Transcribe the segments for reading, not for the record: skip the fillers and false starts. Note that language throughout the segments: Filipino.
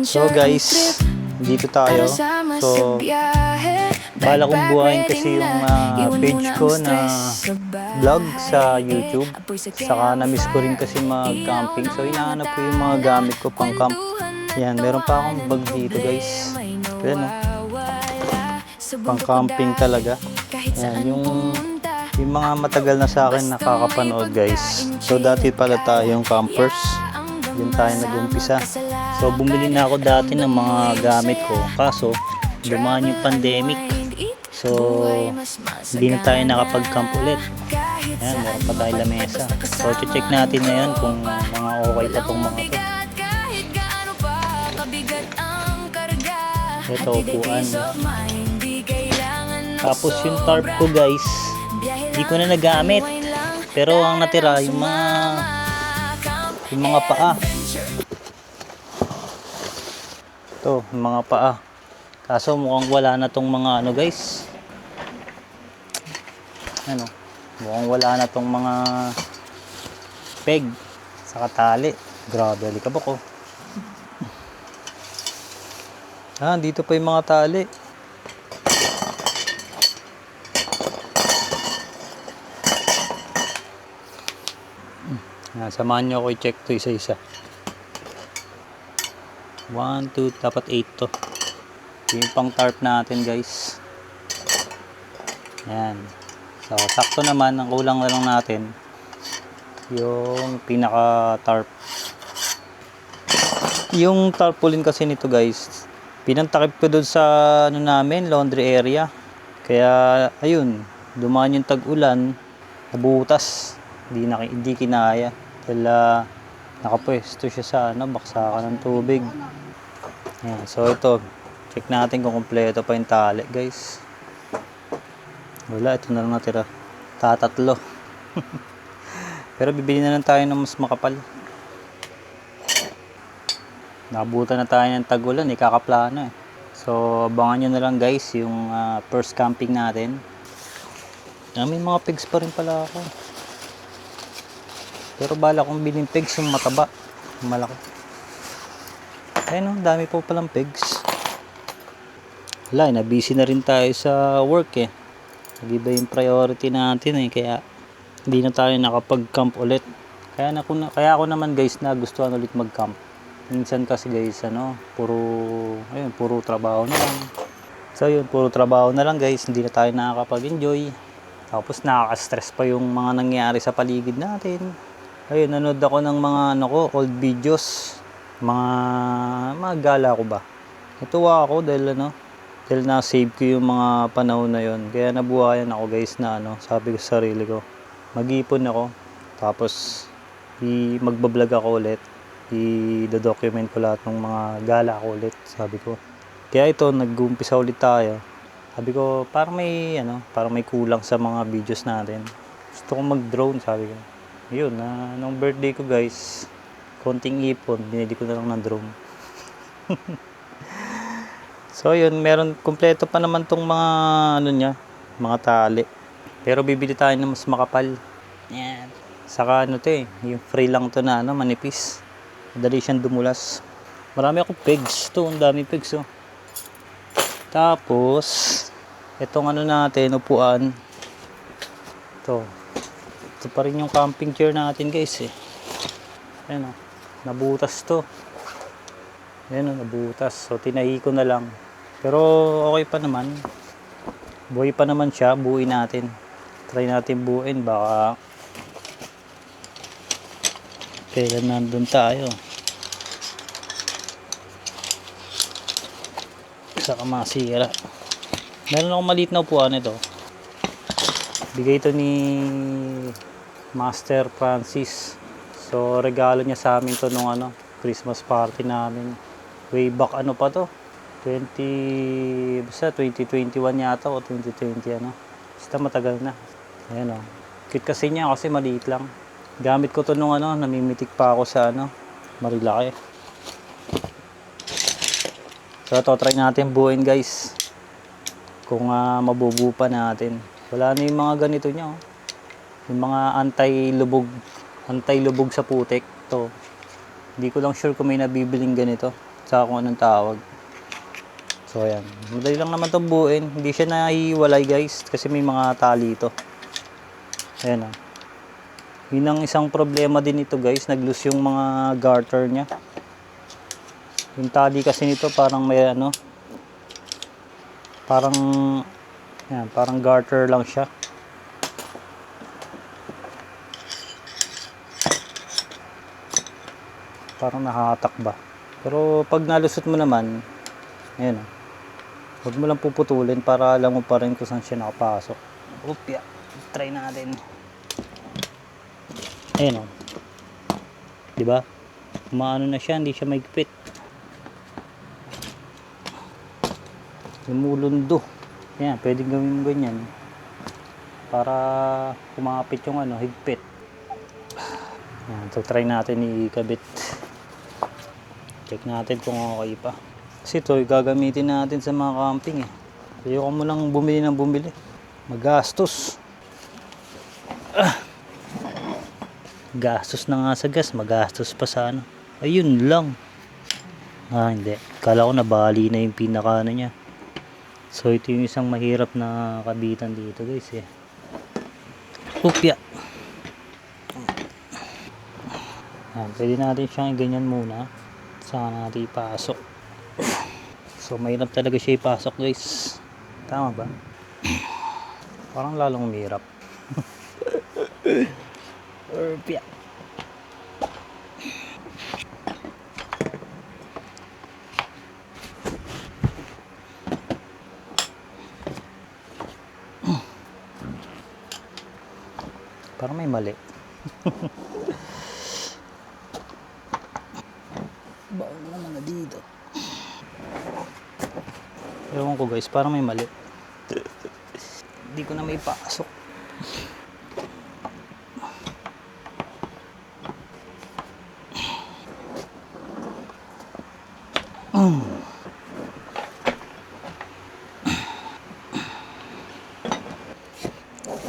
So guys, dito tayo. So, bala kong buhayin kasi yung page ko na vlog sa YouTube. Saka na-miss ko rin kasi mag-camping. So, hinahanap ko yung mga gamit ko pang camp. Yan, meron pa akong bag dito guys. Ayan o. Pang camping talaga. Yan, yung mga matagal na sa akin nakakapanood guys. So, dati pala tayong campers. Diyan tayo nag-umpisa. So bumili na ako dati ng mga gamit ko. Kaso dumaan yung pandemic. So hindi na tayo nakapag-camp ulit. Ayan, meron pa tayo lamesa. So check natin na yan kung mga okay pa tong mga to. Ito upuan. Tapos yung tarp ko guys, hindi ko na nagamit. Pero ang natira yung mga paa. Ito, mga paa. Kaso mukhang wala na tong mga ano guys. Ano? Mukhang wala na tong mga peg sa tali. Grabe, alikabok oh. Dito pa yung mga tali. Samahan nyo ako i-check to isa-isa. 1, 2, dapat 8 to. Yung pang tarp natin guys. Ayan. So, sakto naman. Ang kulang na lang natin yung pinaka tarp. Yung tarpaulin kasi nito guys, pinantakip ko doon sa ano namin, laundry area. Kaya, ayun, dumaan yung tag-ulan, nabutas. Hindi kinaya. Dahil nakapwesto siya sa baksakan ng tubig. Ayan, so ito, check natin kung kompleto pa yung tali guys. Wala, ito na lang natira. Tatatlo. Pero bibili na lang tayo ng mas makapal. Nabutan na tayo ng tag-ulan, ikakaplano eh. So abangan nyo na lang guys yung first camping natin. May mga pigs pa rin pala ako. Pero bala kong biling pigs yung mataba, yung malaki. Ayun o, dami po palang pigs. Wala, na-busy na rin tayo sa work eh. Nag-iba yung priority natin eh, kaya hindi na tayo nakapag-camp ulit. Kaya ako naman guys nagustuhan ulit mag-camp. Minsan kasi guys, puro trabaho na lang. So yun, puro trabaho na lang guys, hindi na tayo nakakapag-enjoy. Tapos nakaka-stress pa yung mga nangyari sa paligid natin. Ayun, nanood ako ng mga old videos. Mga gala ko ba. Natuwa ako dahil na-save ko yung mga panahon na yon. Kaya nabuhayan ako guys na sabi ko sa sarili ko, mag-ipon ako. Tapos magbablog ako ulit. I-document ko lahat ng mga gala ko ulit, sabi ko. Kaya ito, nag-uumpisa ulit tayo. Sabi ko, parang may kulang sa mga videos natin. Gusto ko mag-drone, sabi ko. Yun, nung birthday ko guys, konting ipon, binili ko na lang ng drone. So yun, kompleto pa naman tong mga mga tali. Pero bibili tayo ng mas makapal. Yan. Saka yung free lang to na manipis. Madali siyang dumulas. Marami akong pegs to, ang dami pegs oh. Tapos itong natin, upuan. Ito pa rin yung camping chair natin guys eh. Ayan o, nabutas to. Ayan o, nabutas. So tinahi ko na lang. Pero okay pa naman. Buhay pa naman siya, buuin natin. Try natin buuin, baka kailan nandun tayo. Saka masira. Meron akong maliit na upuan ito. Bigay ito ni Master Francis. So regalo niya sa amin to nung Christmas party namin. Way back pa to? 2021 yata o 2020 Basta matagal na. Ayan o. Cute kasi niya kasi maliit lang. Gamit ko to nung namimitik pa ako sa Marilaki. So ito, try natin buuin guys. Kung mabubuo pa natin. Wala na yung mga ganito niya oh. Yung mga anti-lubog sa putik to. Hindi ko lang sure kung may nabibiling ganito. Sa kung anong tawag. So ayan. Madali lang naman itong buuin. Hindi siya nahiwalay guys. Kasi may mga tali ito. Ayan o. Yun ang isang problema din ito guys. Nag-loose yung mga garter niya. Yung tali kasi nito parang may ano. Parang yan, parang garter lang siya. Parang nakahatak ba. Pero pag nalusot mo naman, ayan o. Huwag mo lang puputulin para alam mo pa rin kung saan siya nakapasok. Upya. Try natin. Ayan o. Diba? Maano na siya, hindi siya maigpit. Lumulundo. Ayan, pwedeng gawin mo ganyan. Para kumapit yung ano, higpit. Ayan, so try natin ikabit. Check natin kung okay pa. Kasi ito, gagamitin natin sa mga camping eh. Ayoko mo lang bumili ng bumili. Magastos. Gastos na nga sa gas, magastos pa sa ano. Ayun lang. Hindi. Kala ko nabali na yung pinaka ano niya. So ito yung isang mahirap na kabitan dito guys eh. Upya. Pwede natin siyang ganyan muna. Saka natin ipasok. So mahirap talaga siya ipasok guys. Tama ba? Parang lalong mahirap. Upya. Parang may mali. Bago naman na dito. Ewan ko guys, parang may mali. Hindi ko na may pasok.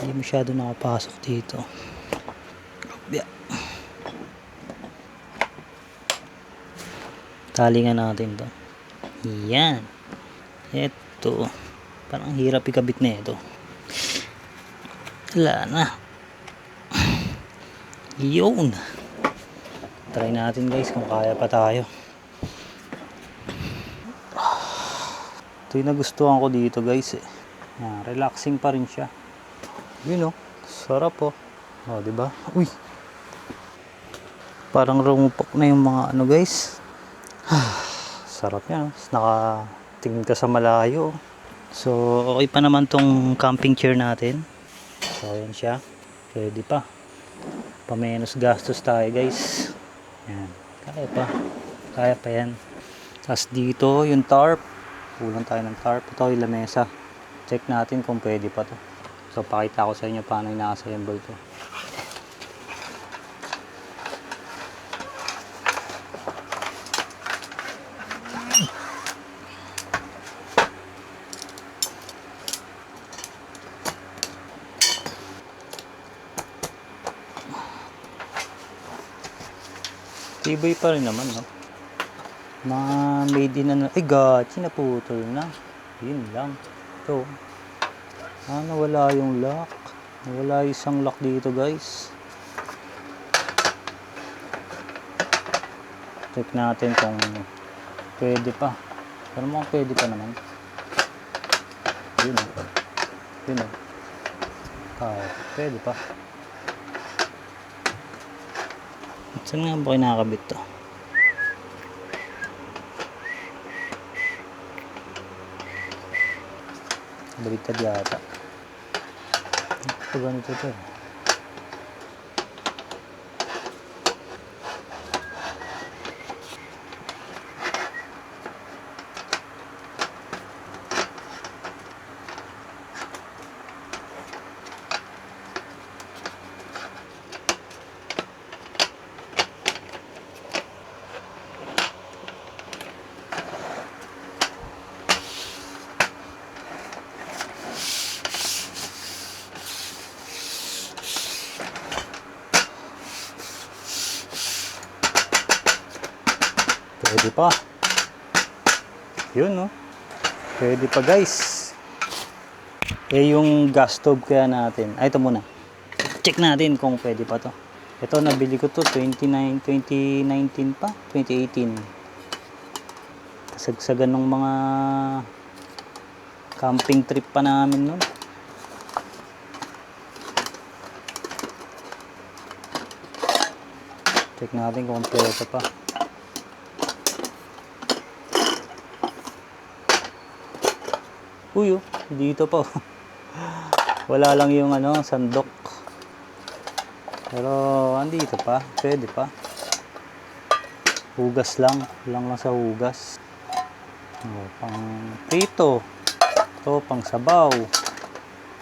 Hindi masyado nakapasok dito. Yeah. Talingan natin to. Yan. Ito. Parang hirap ikabit na ito. Wala na. Yun. Try natin guys kung kaya pa tayo. Ito yung nagustuhan ko dito guys eh. Yan, relaxing pa rin siya. Yun oh. Sarap oh. Oh, diba? Uy. Parang rumupok na yung mga ano guys. Sarap yan. Nakatingin ka sa malayo. So okay pa naman tong camping chair natin. So ayan siya. Pwede pa. Pamenos gastos tayo guys. Yan. Kaya pa. Kaya pa yan. Tapos dito yung tarp. Kulang tayo ng tarp. Ito yung lamesa. Check natin kung pwede pa to. So pakita ko sa inyo paano ina-assemble to. Tibay pa rin naman, no? Mga made in ano. Ay, gachi, naputol na. Yun lang. Ito. Nawala yung lock. Nawala yung isang lock dito, guys. Check natin kung pwede pa. Pero mga pwede pa naman. Yun, oh. Yun, oh. Pwede pa. Saan nga ba kinakabit to? Baligtad yata. Ito ganito to. Pwede pa. Yun, no? Pwede pa, guys. Yung gas stove kaya natin. Ito muna. Check natin kung pwede pa to. Ito, nabili ko to 2019 pa. 2018. Kasagsagan ng mga camping trip pa namin nun. Check natin kung kompleto pa. Uy, dito pa. Wala lang yung sandok. Pero andito pa, pwede pa. Hugas lang, lang sa hugas. Pang prito. Ito pang sabaw.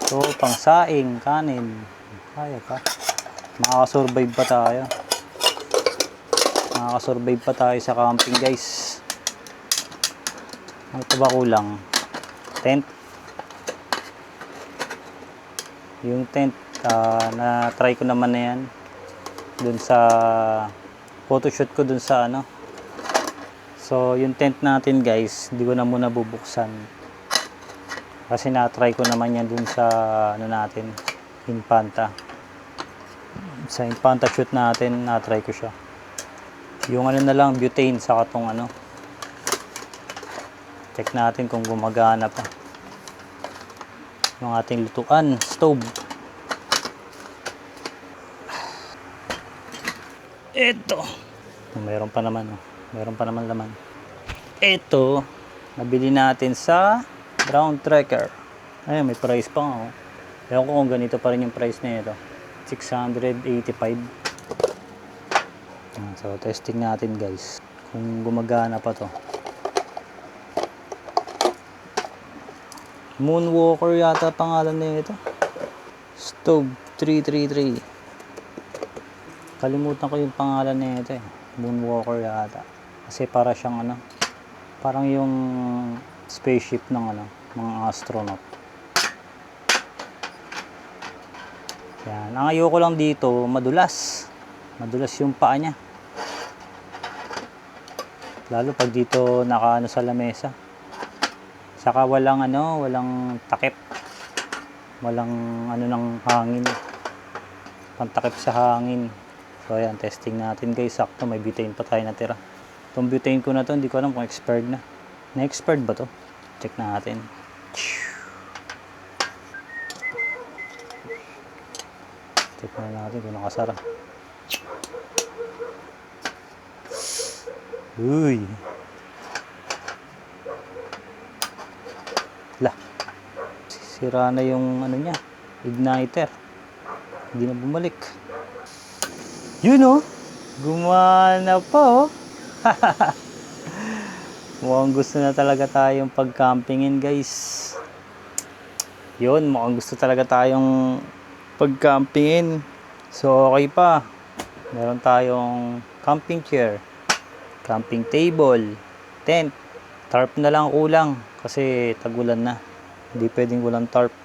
Ito pang saing, kanin. Kaya pa. Makakasurvive pa tayo. Makakasurvive pa tayo sa camping, guys. Ano ba kulang? Tent. Yung tent, na-try ko naman na yan. Dun sa photoshoot ko dun sa So, yung tent natin, guys, hindi ko na muna bubuksan. Kasi na-try ko naman yan dun sa natin, Infanta. Sa Infanta shoot natin, na-try ko siya. Yung na lang, butane sa katong check natin kung gumagana pa. Yung ating lutuan, stove. Ito. Meron pa naman, meron pa naman laman. Ito, nabili natin sa Brown Trekker. Ayun, may price pa nga. Ewan ko kung ganito pa rin yung price na ito. 685. So, testing natin, guys. Kung gumagana pa to. Moonwalker yata pangalan na ito. Stove 333. Kalimutan ko yung pangalan na ito eh. Moonwalker yata. Kasi para siyang parang yung spaceship ng mga astronaut. Yan. Ang ayoko lang dito, madulas. Madulas yung paa niya. Lalo pag dito nakaano sa lamesa. Saka walang walang takip. Walang ng hangin. Pantakip sa hangin. So ayan, testing natin, guys. Sakto may butane pa tayo natira. Itong butane ko na to, hindi ko alam kung expired na. Na-expired ba to? Check natin. Check na natin kung nakasara. Uy. Sira na yung niya, igniter. Hindi na bumalik. Yun gumana pa Mukhang gusto na talaga tayong pag-campingin, guys. Yun, mukhang gusto talaga tayong pag-campingin. So okay pa. Meron tayong camping chair, camping table, tent, tarp na lang kulang kasi tag-ulan na. Hindi pwedeng walang tarp.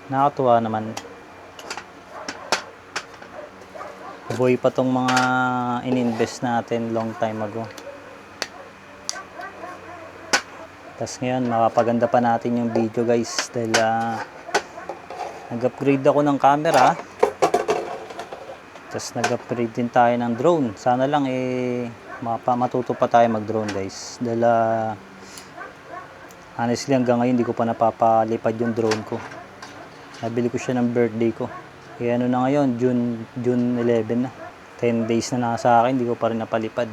Nakakatuwa naman. Buhay pa tong mga ininvest natin long time ago. Tapos ngayon, makapaganda pa natin yung video, guys. Dahil nag-upgrade ako ng camera. Tapos nag-upgrade din tayo ng drone. Sana lang matuto pa tayo mag-drone, guys. Dahil honestly, hanggang ngayon, hindi ko pa napapalipad yung drone ko. Nabili ko siya ng birthday ko. Kaya na ngayon, June 11 na. 10 days na nasa akin, hindi ko pa rin napalipad.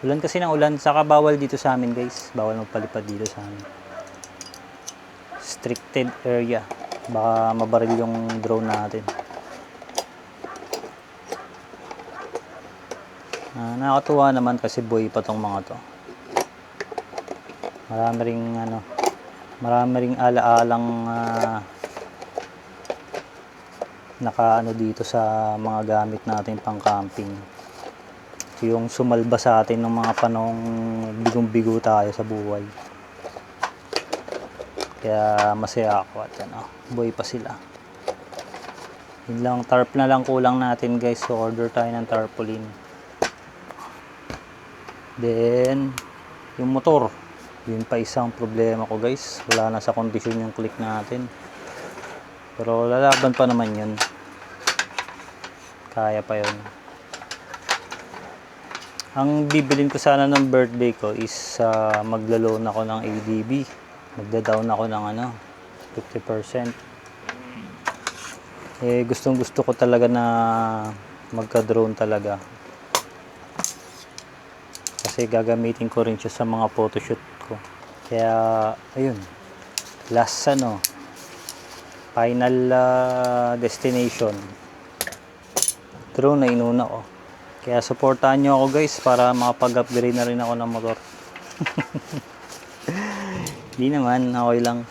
Ulan kasi ng ulan, saka bawal dito sa amin, guys. Bawal magpalipad dito sa amin. Restricted area. Baka mabaril yung drone natin. Nakakatuwa naman kasi buhay pa tong mga to. Marami ring alaalang dito sa mga gamit natin pang camping. Yung sumalba sa atin ng mga panahong bigong-bigo tayo sa buhay. Kaya masaya ako at buhay pa sila. Yun lang, tarp na lang kulang natin, guys. So order tayo ng tarpaulin. Then yung motor, yun pa isang problema ko guys, wala na sa kondisyon yung click natin, pero lalaban pa naman yun, kaya pa yun. Ang bibilin ko sana ng birthday ko is magla-loan ako ng ADB, magda-down ako ng 50%. Gustong gusto ko talaga na magka-drone talaga, kasi gagamitin ko rin siya sa mga photoshoot ko. Kaya ayun, last final destination, drone na inuna ko. Kaya supportahan nyo ako guys para makapag-upgrade na rin ako ng motor. Di naman, okay lang,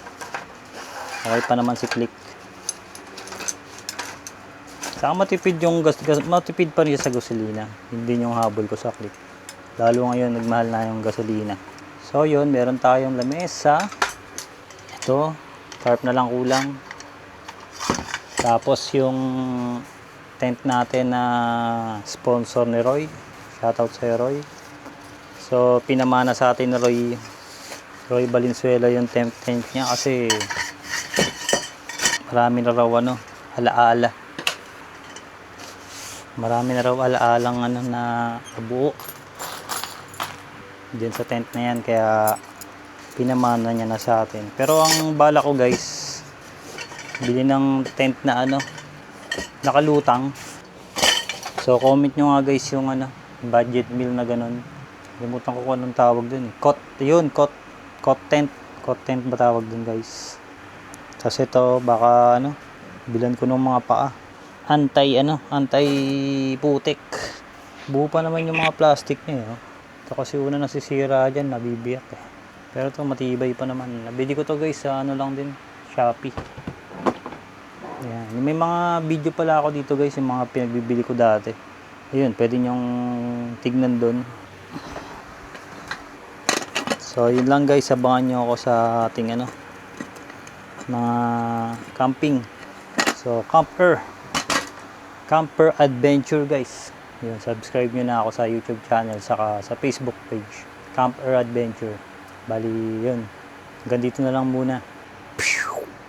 okay pa naman si Click. Saka matipid matipid pa rin siya sa gasolina, hindi yung habol ko sa Click. Lalo ngayon nagmahal na yung gasolina. So yun, meron tayong lamesa. Ito, tarp na lang kulang. Tapos yung tent natin na sponsor ni Roy. Shoutout sa Roy. So pinamana sa atin ni Roy Valenzuela yung tent niya kasi marami na raw alaala. Marami na raw alaalang na buo din sa tent na yan, kaya pinamana niya na sa atin. Pero ang bala ko guys, bili ng tent na nakalutang. So comment nyo nga guys yung budget meal na ganun. Limutan ko kung anong tawag dun. Cot tent ba tawag dun guys. Kasi ito baka bilan ko ng mga paa. Anti putik. Buo pa naman yung mga plastic niya. Ito kasi una nasisira dyan, nabibiyak Pero ito matibay pa naman. Nabili ko to guys sa lang din, Shopee. Yan. May mga video pala ako dito guys, yung mga pinagbibili ko dati. Ayun, pwede nyong tignan doon. So yun lang guys, abangan nyo ako sa ating mga camping. So Camper Adventure guys. Yun, subscribe nyo na ako sa YouTube channel, saka sa Facebook page, Camper Adventure. Bali yun, hanggang dito na lang muna.